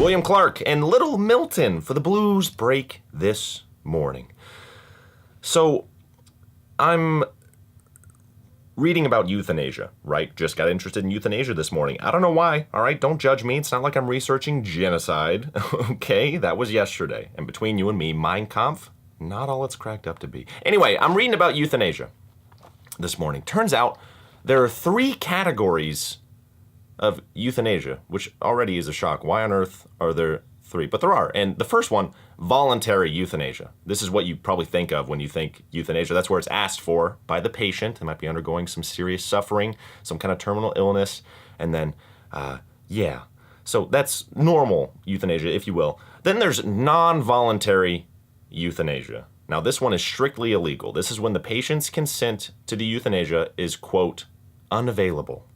William Clark and Little Milton for the blues break this morning. So, I'm reading about euthanasia, right? Just got interested in euthanasia this morning. I don't know why, all right? Don't judge me. It's not like I'm researching genocide, okay? That was yesterday. And between you and me, Mein Kampf, not all it's cracked up to be. Anyway, I'm reading about euthanasia this morning. Turns out there are 3 categories of euthanasia, which already is a shock. Why on earth are there 3? But there are. And the first one, voluntary euthanasia. This is what you probably think of when you think euthanasia. That's where it's asked for by the patient. They might be undergoing some serious suffering, some kind of terminal illness, and then, So that's normal euthanasia, if you will. Then there's non-voluntary euthanasia. Now, this one is strictly illegal. This is when the patient's consent to the euthanasia is, quote, unavailable.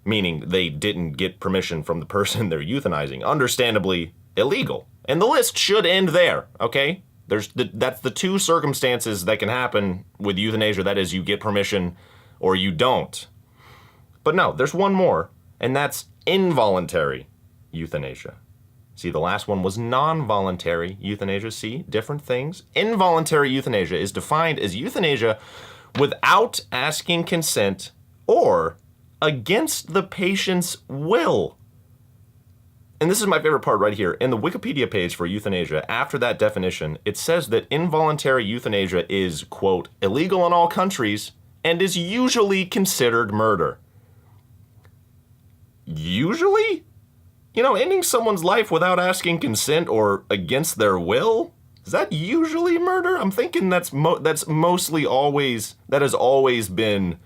Meaning they didn't get permission from the person they're euthanizing. Understandably illegal. And the list should end there, okay? That's the 2 circumstances that can happen with euthanasia. That is, you get permission or you don't. But no, there's one more, and that's involuntary euthanasia. See, the last one was non-voluntary euthanasia. See, different things. Involuntary euthanasia is defined as euthanasia without asking consent or against the patient's will. And this is my favorite part right here. In the Wikipedia page for euthanasia, after that definition, it says that involuntary euthanasia is, quote, illegal in all countries and is usually considered murder. Usually? You know, ending someone's life without asking consent or against their will? Is that usually murder? I'm thinking that's mostly always, that has always been,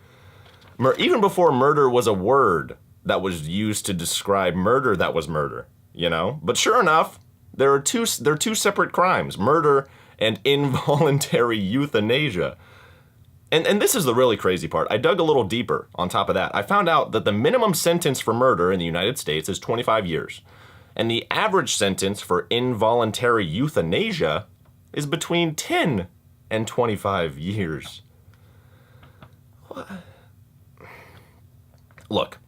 even before murder was a word that was used to describe murder, that was murder, you know? But sure enough, there are two separate crimes, murder and involuntary euthanasia. And this is the really crazy part. I dug a little deeper on top of that. I found out that the minimum sentence for murder in the United States is 25 years. And the average sentence for involuntary euthanasia is between 10 and 25 years. Look,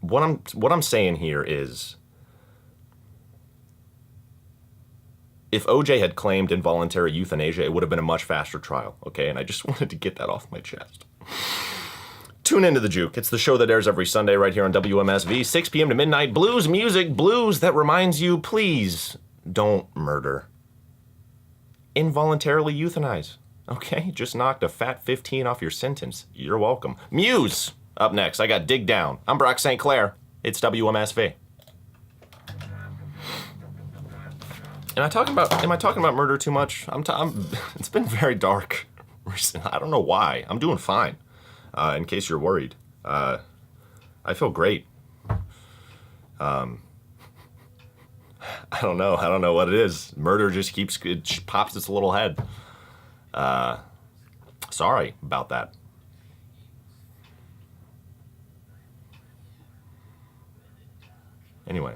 what I'm saying here is, if OJ had claimed involuntary euthanasia, it would have been a much faster trial, okay? And I just wanted to get that off my chest. Tune into The Juke. It's the show that airs every Sunday right here on WMSV, 6 p.m. to midnight. Blues music, blues that reminds you, please don't murder. Involuntarily euthanize, okay? Just knocked a fat 15 off your sentence. You're welcome. Muse, up next. I got Dig Down. I'm Brock St. Clair. It's WMSV. Am I talking about murder too much? It's been very dark recently. I don't know why. I'm doing fine. In case you're worried, I feel great. I don't know what it is. Murder just it pops its little head. Sorry about that. Anyway.